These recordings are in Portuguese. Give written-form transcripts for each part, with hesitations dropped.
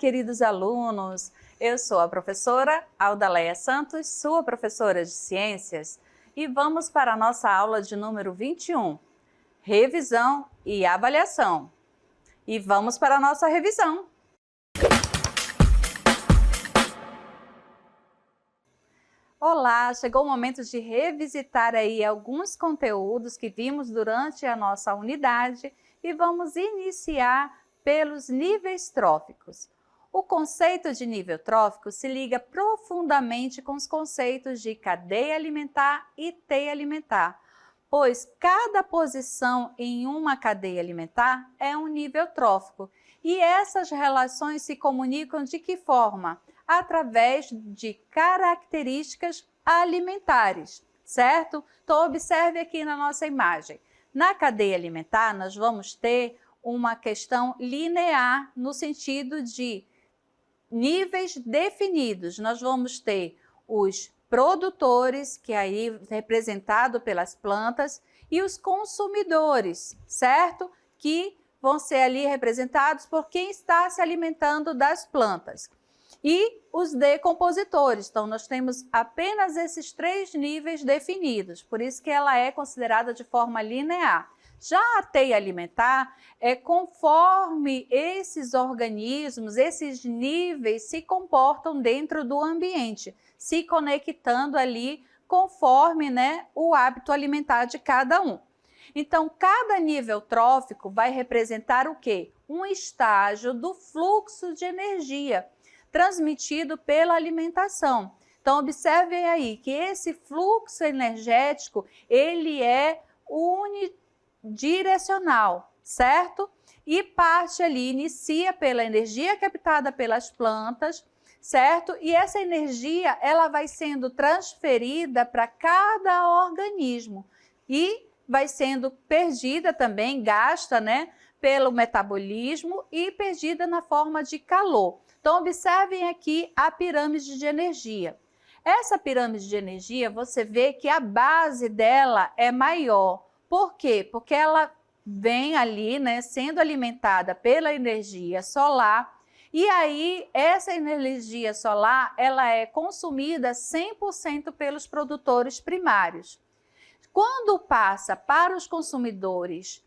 queridos alunos! Eu sou a professora Aldaleia Santos, sua professora de Ciências, e vamos para a nossa aula de número 21, Revisão e Avaliação. E vamos para a nossa revisão. Olá, chegou o momento de revisitar aí alguns conteúdos que vimos durante a nossa unidade e vamos iniciar pelos níveis tróficos. O conceito de nível trófico se liga profundamente com os conceitos de cadeia alimentar e teia alimentar, pois cada posição em uma cadeia alimentar é um nível trófico. E essas relações se comunicam de que forma? Através de características alimentares, certo? Então, observe aqui na nossa imagem. Na cadeia alimentar, nós vamos ter uma questão linear no sentido de níveis definidos. Nós vamos ter os produtores, que aí representado pelas plantas, e os consumidores, certo? Que vão ser ali representados por quem está se alimentando das plantas. E os decompositores. Então, nós temos apenas esses três níveis definidos, por isso que ela é considerada de forma linear. Já a teia alimentar é conforme esses organismos, esses níveis se comportam dentro do ambiente, se conectando ali conforme, o hábito alimentar de cada um. Então, cada nível trófico vai representar o quê? Um estágio do fluxo de energia transmitido pela alimentação. Então, observem aí que esse fluxo energético, ele é unidirecional, certo? E parte ali, inicia pela energia captada pelas plantas, certo? E essa energia, ela vai sendo transferida para cada organismo e vai sendo perdida também, gasta, pelo metabolismo e perdida na forma de calor. Então, observem aqui a pirâmide de energia. Essa pirâmide de energia, você vê que a base dela é maior. Por quê? Porque ela vem ali, sendo alimentada pela energia solar. E aí, essa energia solar, ela é consumida 100% pelos produtores primários. Quando passa para os consumidores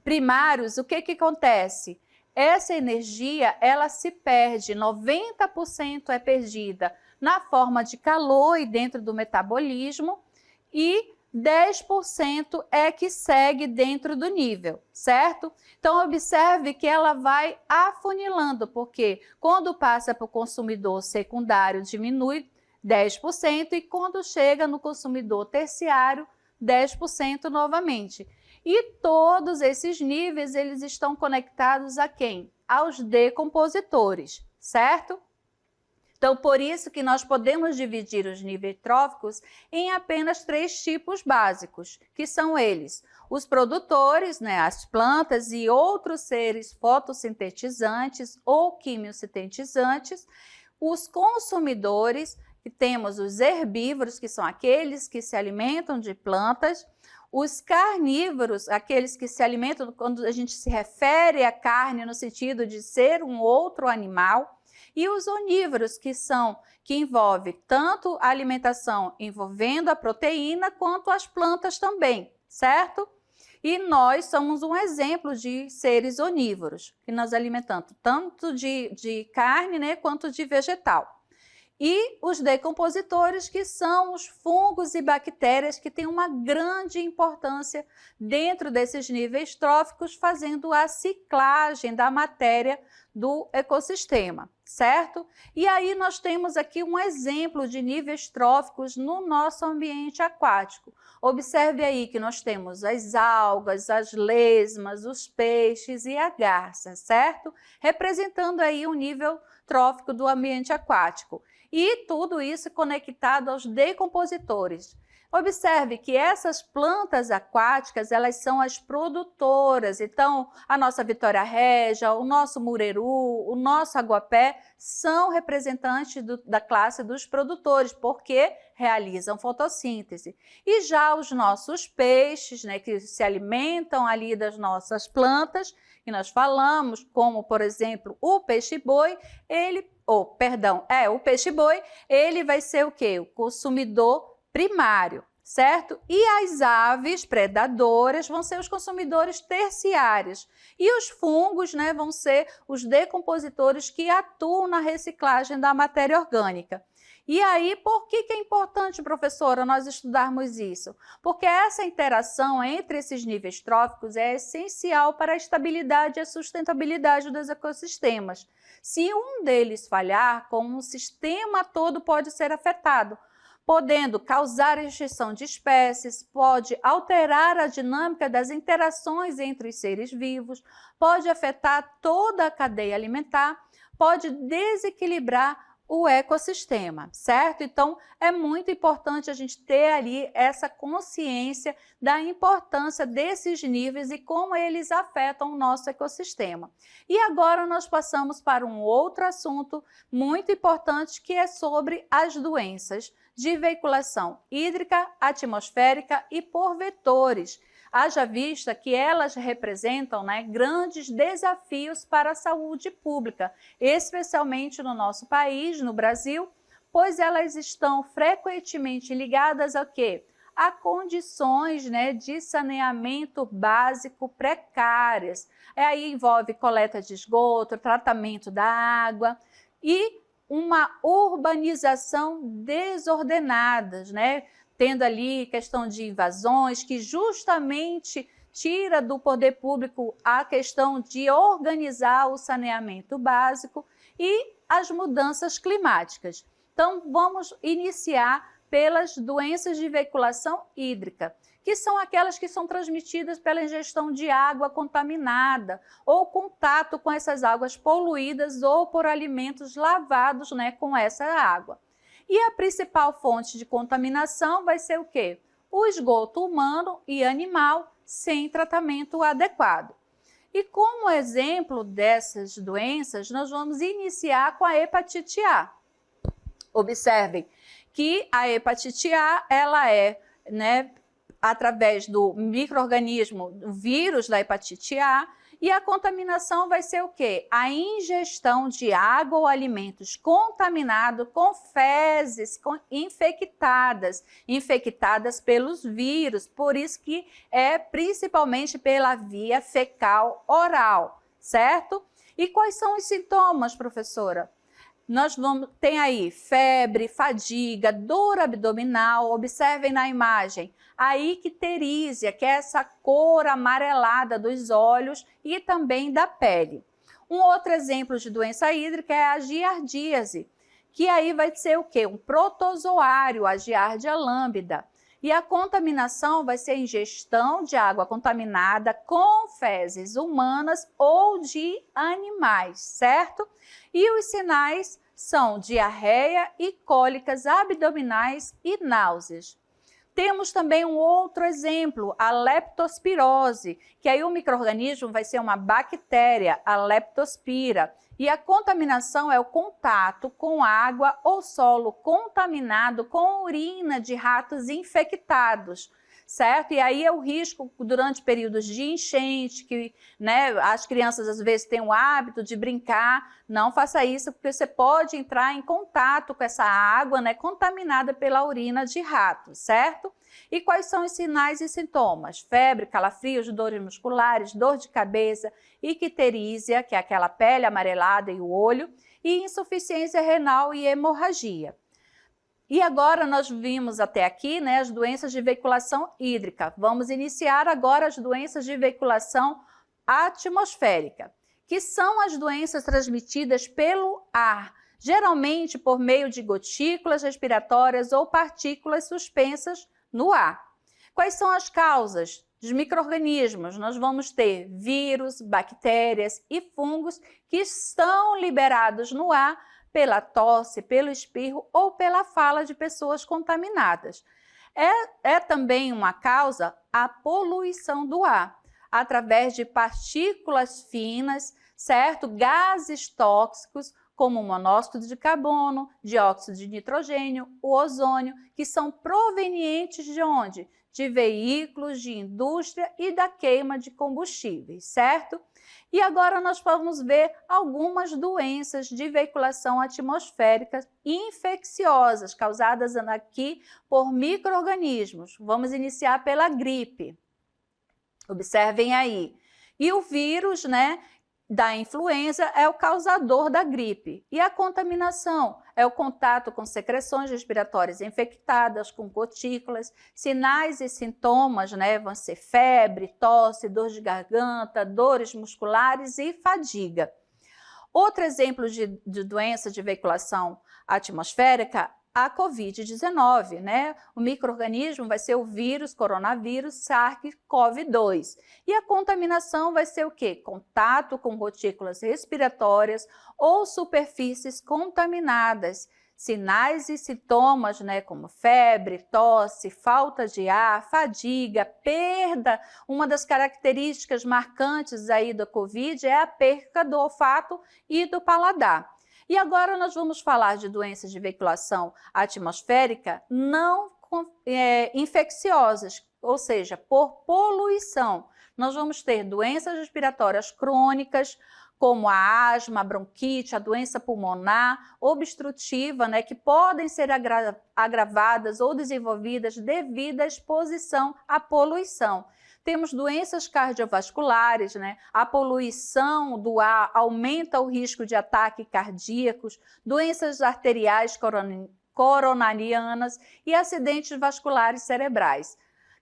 primários, o que acontece? Essa energia, ela se perde, 90% é perdida na forma de calor e dentro do metabolismo e 10% é que segue dentro do nível, certo? Então, observe que ela vai afunilando, porque quando passa para o consumidor secundário diminui 10% e quando chega no consumidor terciário, 10% novamente. E todos esses níveis, eles estão conectados a quem? Aos decompositores, certo? Então, por isso que nós podemos dividir os níveis tróficos em apenas três tipos básicos, que são eles: os produtores, as plantas e outros seres fotossintetizantes ou quimiosintetizantes, os consumidores, que temos os herbívoros, que são aqueles que se alimentam de plantas, os carnívoros, aqueles que se alimentam, quando a gente se refere à carne no sentido de ser um outro animal, e os onívoros, que envolve tanto a alimentação envolvendo a proteína, quanto as plantas também, certo? E nós somos um exemplo de seres onívoros, que nós alimentamos tanto de carne, quanto de vegetal. E os decompositores, que são os fungos e bactérias que têm uma grande importância dentro desses níveis tróficos, fazendo a ciclagem da matéria do ecossistema, certo? E aí nós temos aqui um exemplo de níveis tróficos no nosso ambiente aquático. Observe aí que nós temos as algas, as lesmas, os peixes e a garça, certo? Representando aí o nível trófico do ambiente aquático. E tudo isso conectado aos decompositores. Observe que essas plantas aquáticas, elas são as produtoras. Então, a nossa Vitória Régia, o nosso Mureru, o nosso Aguapé são representantes da classe dos produtores, porque realizam fotossíntese. E já os nossos peixes, né, que se alimentam ali das nossas plantas, que nós falamos, como, por exemplo, o peixe-boi, o peixe-boi, ele vai ser o quê? O consumidor primário, certo? E as aves predadoras vão ser os consumidores terciários. E os fungos, né, vão ser os decompositores que atuam na reciclagem da matéria orgânica. E aí, por que é importante, professora, nós estudarmos isso? Porque essa interação entre esses níveis tróficos é essencial para a estabilidade e a sustentabilidade dos ecossistemas. Se um deles falhar, como o sistema todo pode ser afetado, podendo causar extinção de espécies, pode alterar a dinâmica das interações entre os seres vivos, pode afetar toda a cadeia alimentar, pode desequilibrar o ecossistema, certo? Então, é muito importante a gente ter ali essa consciência da importância desses níveis e como eles afetam o nosso ecossistema. E agora nós passamos para um outro assunto muito importante, que é sobre as doenças de veiculação hídrica, atmosférica e por vetores. Haja vista que elas representam, né, grandes desafios para a saúde pública, especialmente no nosso país, no Brasil, pois elas estão frequentemente ligadas ao quê? A condições, né, de saneamento básico precárias. Aí envolve coleta de esgoto, tratamento da água e uma urbanização desordenada, né? Tendo ali questão de invasões, que justamente tira do poder público a questão de organizar o saneamento básico e as mudanças climáticas. Então, vamos iniciar pelas doenças de veiculação hídrica, que são aquelas que são transmitidas pela ingestão de água contaminada ou contato com essas águas poluídas ou por alimentos lavados, né, com essa água. E a principal fonte de contaminação vai ser o quê? O esgoto humano e animal sem tratamento adequado. E como exemplo dessas doenças, nós vamos iniciar com a hepatite A. Observem que a hepatite A, ela é, né, através do micro-organismo, do vírus da hepatite A, e a contaminação vai ser o quê? A ingestão de água ou alimentos contaminados com fezes infectadas pelos vírus, por isso que é principalmente pela via fecal oral, certo? E quais são os sintomas, professora? Nós tem aí febre, fadiga, dor abdominal, observem na imagem, a icterícia, que é essa cor amarelada dos olhos e também da pele. Um outro exemplo de doença hídrica é a giardíase, que aí vai ser o quê? Um protozoário, a Giardia lambda. E a contaminação vai ser a ingestão de água contaminada com fezes humanas ou de animais, certo? E os sinais são diarreia e cólicas abdominais e náuseas. Temos também um outro exemplo, a leptospirose, que aí o micro-organismo vai ser uma bactéria, a leptospira. E a contaminação é o contato com água ou solo contaminado com urina de ratos infectados, certo? E aí é o risco durante períodos de enchente, que, né, as crianças às vezes têm o hábito de brincar. Não faça isso, porque você pode entrar em contato com essa água, né, contaminada pela urina de rato, certo? E quais são os sinais e sintomas? Febre, calafrios, dores musculares, dor de cabeça, icterícia, que é aquela pele amarelada e o olho, e insuficiência renal e hemorragia. E agora nós vimos até aqui, né, as doenças de veiculação hídrica. Vamos iniciar agora as doenças de veiculação atmosférica, que são as doenças transmitidas pelo ar, geralmente por meio de gotículas respiratórias ou partículas suspensas no ar. Quais são as causas? Dos micro-organismos, nós vamos ter vírus, bactérias e fungos que estão liberados no ar pela tosse, pelo espirro ou pela fala de pessoas contaminadas. É também uma causa a poluição do ar, através de partículas finas, certo? Gases tóxicos, como o monóxido de carbono, dióxido de nitrogênio, o ozônio, que são provenientes de onde? De veículos, de indústria e da queima de combustíveis, certo? E agora nós vamos ver algumas doenças de veiculação atmosférica infecciosas, causadas aqui por micro-organismos. Vamos iniciar pela gripe. Observem aí. E o vírus, né, da influenza é o causador da gripe. E a contaminação é o contato com secreções respiratórias infectadas, com gotículas. Sinais e sintomas, né, vão ser febre, tosse, dor de garganta, dores musculares e fadiga. Outro exemplo de doença de veiculação atmosférica, a Covid-19, né? O micro-organismo vai ser o vírus, coronavírus, SARS-CoV-2. E a contaminação vai ser o quê? Contato com gotículas respiratórias ou superfícies contaminadas. Sinais e sintomas, né, como febre, tosse, falta de ar, fadiga, perda. Uma das características marcantes aí da Covid é a perda do olfato e do paladar. E agora nós vamos falar de doenças de veiculação atmosférica não infecciosas, ou seja, por poluição. Nós vamos ter doenças respiratórias crônicas, como a asma, a bronquite, a doença pulmonar obstrutiva, né, que podem ser agravadas ou desenvolvidas devido à exposição à poluição. Temos doenças cardiovasculares, né? A poluição do ar aumenta o risco de ataques cardíacos, doenças arteriais coronarianas e acidentes vasculares cerebrais.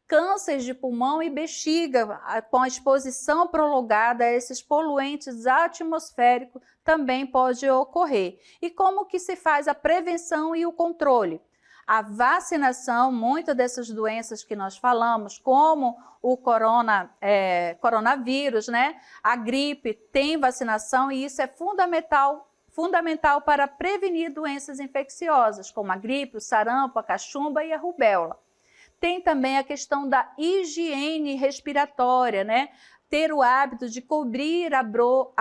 Câncer de pulmão e bexiga, com a exposição prolongada a esses poluentes atmosféricos, também pode ocorrer. E como que se faz a prevenção e o controle? A vacinação, muitas dessas doenças que nós falamos, como o coronavírus, né? A gripe tem vacinação e isso é fundamental para prevenir doenças infecciosas, como a gripe, o sarampo, a cachumba e a rubéola. Tem também a questão da higiene respiratória, né? Ter o hábito de cobrir a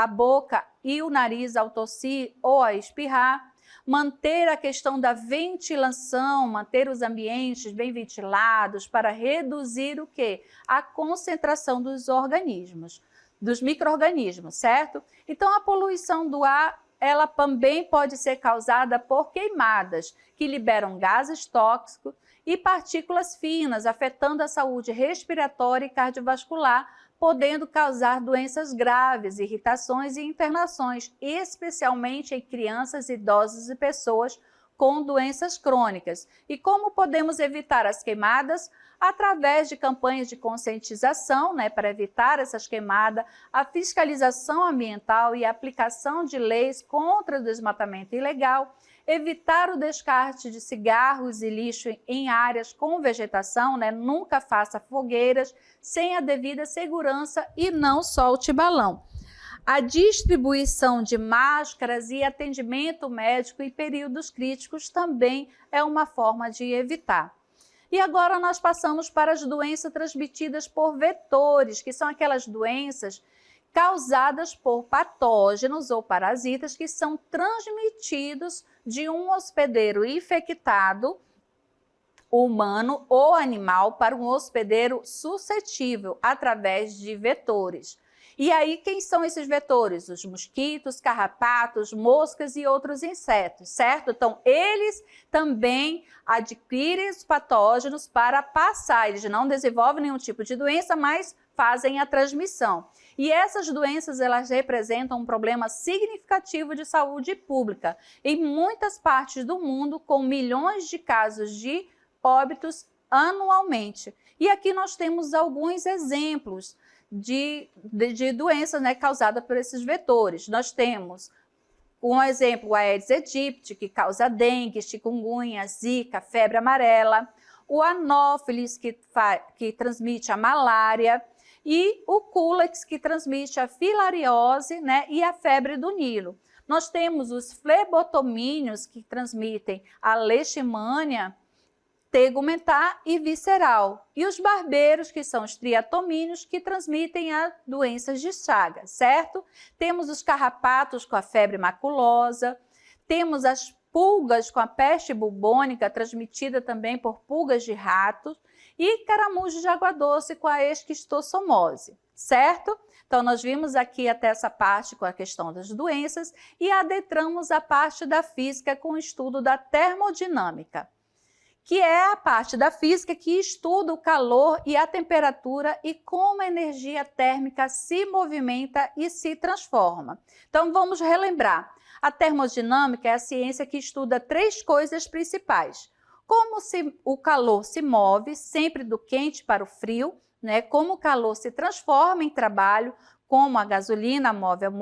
boca e o nariz ao tossir ou a espirrar. Manter a questão da ventilação, manter os ambientes bem ventilados para reduzir o quê? A concentração dos organismos, dos micro-organismos, certo? Então, a poluição do ar, ela também pode ser causada por queimadas, que liberam gases tóxicos e partículas finas, afetando a saúde respiratória e cardiovascular, podendo causar doenças graves, irritações e internações, especialmente em crianças, idosos e pessoas com doenças crônicas. E como podemos evitar as queimadas? Através de campanhas de conscientização, né, para evitar essas queimadas, a fiscalização ambiental e a aplicação de leis contra o desmatamento ilegal, evitar o descarte de cigarros e lixo em áreas com vegetação, né? Nunca faça fogueiras sem a devida segurança e não solte balão. A distribuição de máscaras e atendimento médico em períodos críticos também é uma forma de evitar. E agora nós passamos para as doenças transmitidas por vetores, que são aquelas doenças causadas por patógenos ou parasitas que são transmitidos de um hospedeiro infectado, humano ou animal, para um hospedeiro suscetível através de vetores. E aí, quem são esses vetores? Os mosquitos, carrapatos, moscas e outros insetos, certo? Então, eles também adquirem os patógenos para passar. Eles não desenvolvem nenhum tipo de doença, mas fazem a transmissão. E essas doenças, elas representam um problema significativo de saúde pública em muitas partes do mundo, com milhões de casos de óbitos anualmente. E aqui nós temos alguns exemplos de doenças, né, causadas por esses vetores. Nós temos um exemplo, o Aedes aegypti, que causa dengue, chikungunya, zika, febre amarela, o anófilis, que transmite a malária, e o culex, que transmite a filariose, né, e a febre do Nilo. Nós temos os flebotomínios, que transmitem a leishmania, tegumentar e visceral. E os barbeiros, que são os triatomíneos, que transmitem a doenças de Chagas, certo? Temos os carrapatos com a febre maculosa, temos as pulgas com a peste bubônica, transmitida também por pulgas de ratos, e caramujos de água doce com a esquistossomose, certo? Então, nós vimos aqui até essa parte com a questão das doenças e adentramos a parte da física com o estudo da termodinâmica, que é a parte da física que estuda o calor e a temperatura e como a energia térmica se movimenta e se transforma. Então, vamos relembrar. A termodinâmica é a ciência que estuda 3 coisas principais. Como o calor se move sempre do quente para o frio, né? Como o calor se transforma em trabalho, como a gasolina move a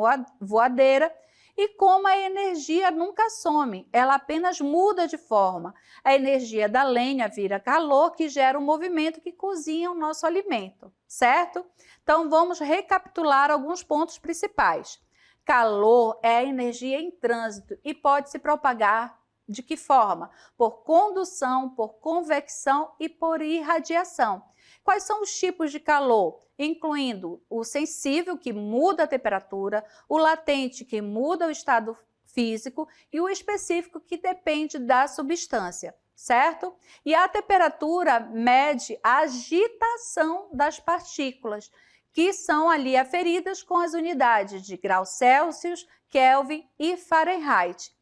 voadeira, e como a energia nunca some, ela apenas muda de forma. A energia da lenha vira calor, que gera um movimento que cozinha o nosso alimento, certo? Então, vamos recapitular alguns pontos principais. Calor é a energia em trânsito e pode se propagar de que forma? Por condução, por convecção e por irradiação. Quais são os tipos de calor? Incluindo o sensível, que muda a temperatura, o latente, que muda o estado físico, e o específico, que depende da substância, certo? E a temperatura mede a agitação das partículas, que são ali aferidas com as unidades de graus Celsius, Kelvin e Fahrenheit.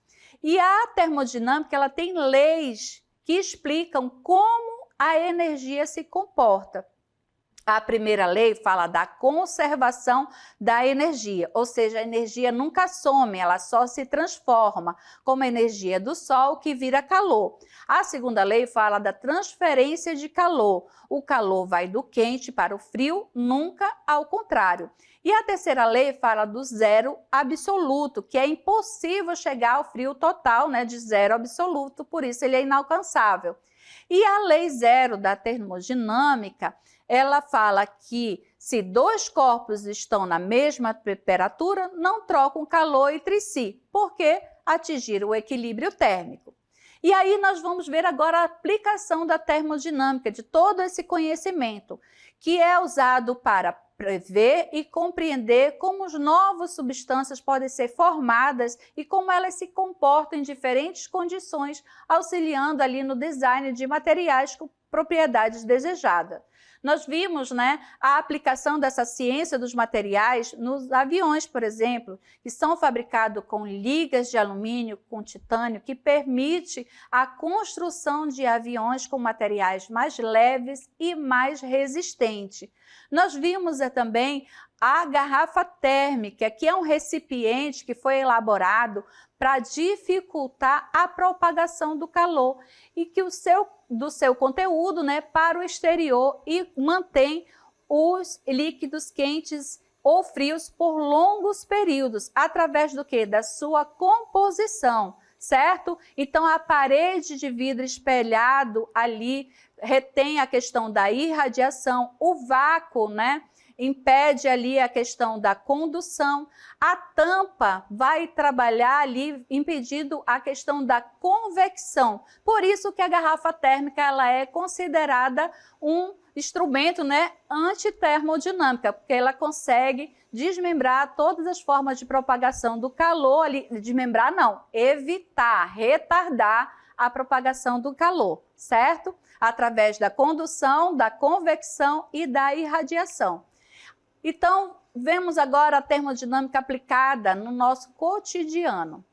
E a termodinâmica, ela tem leis que explicam como a energia se comporta. A primeira lei fala da conservação da energia, ou seja, a energia nunca some, ela só se transforma, como a energia do Sol, que vira calor. A segunda lei fala da transferência de calor. O calor vai do quente para o frio, nunca ao contrário. E a terceira lei fala do zero absoluto, que é impossível chegar ao frio total, né, de zero absoluto, por isso ele é inalcançável. E a lei zero da termodinâmica, ela fala que se 2 corpos estão na mesma temperatura, não trocam calor entre si, porque atingiram o equilíbrio térmico. E aí nós vamos ver agora a aplicação da termodinâmica, de todo esse conhecimento, que é usado para prever e compreender como as novas substâncias podem ser formadas e como elas se comportam em diferentes condições, auxiliando ali no design de materiais com propriedades desejadas. Nós vimos, né, a aplicação dessa ciência dos materiais nos aviões, por exemplo, que são fabricados com ligas de alumínio, com titânio, que permite a construção de aviões com materiais mais leves e mais resistentes. Nós vimos também a garrafa térmica, que é um recipiente que foi elaborado para dificultar a propagação do calor e que do seu conteúdo, né, para o exterior, e mantém os líquidos quentes ou frios por longos períodos, através do quê? Da sua composição, certo? Então, a parede de vidro espelhado ali retém a questão da irradiação, o vácuo, né, impede ali a questão da condução, a tampa vai trabalhar ali impedindo a questão da convecção. Por isso que a garrafa térmica, ela é considerada um instrumento, né, antitermodinâmica, porque ela consegue desmembrar todas as formas de propagação do calor ali, desmembrar não, evitar, retardar a propagação do calor, certo? Através da condução, da convecção e da irradiação. Então, vemos agora a termodinâmica aplicada no nosso cotidiano,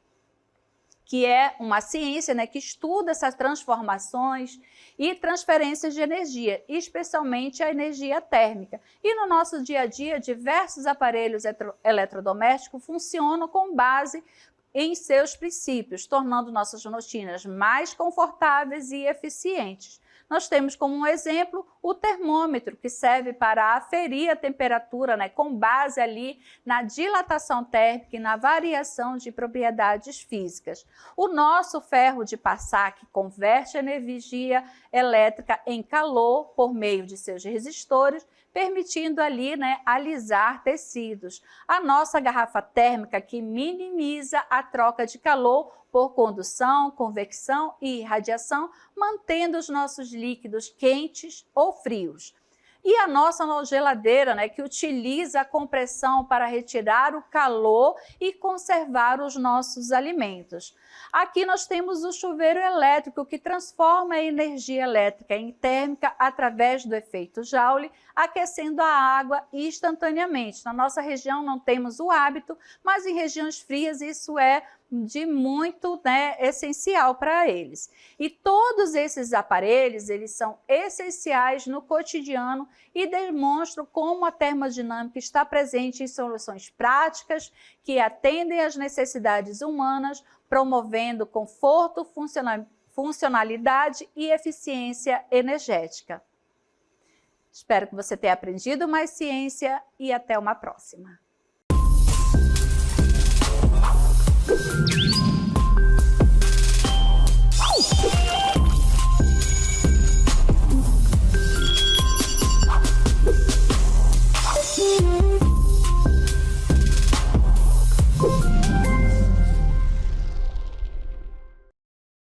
que é uma ciência, né, que estuda essas transformações e transferências de energia, especialmente a energia térmica. E no nosso dia a dia, diversos aparelhos eletrodomésticos funcionam com base em seus princípios, tornando nossas rotinas mais confortáveis e eficientes. Nós temos como um exemplo o termômetro, que serve para aferir a temperatura, né, com base ali na dilatação térmica e na variação de propriedades físicas. O nosso ferro de passar, que converte a energia elétrica em calor por meio de seus resistores, permitindo ali, né, alisar tecidos. A nossa garrafa térmica, que minimiza a troca de calor por condução, convecção e irradiação, mantendo os nossos líquidos quentes ou frios. E a nossa geladeira, né, que utiliza a compressão para retirar o calor e conservar os nossos alimentos. Aqui nós temos o chuveiro elétrico, que transforma a energia elétrica em térmica através do efeito Joule, aquecendo a água instantaneamente. Na nossa região não temos o hábito, mas em regiões frias isso é de muito, né, essencial para eles. E todos esses aparelhos, eles são essenciais no cotidiano e demonstram como a termodinâmica está presente em soluções práticas que atendem às necessidades humanas, promovendo conforto, funcionalidade e eficiência energética. Espero que você tenha aprendido mais ciência e até uma próxima.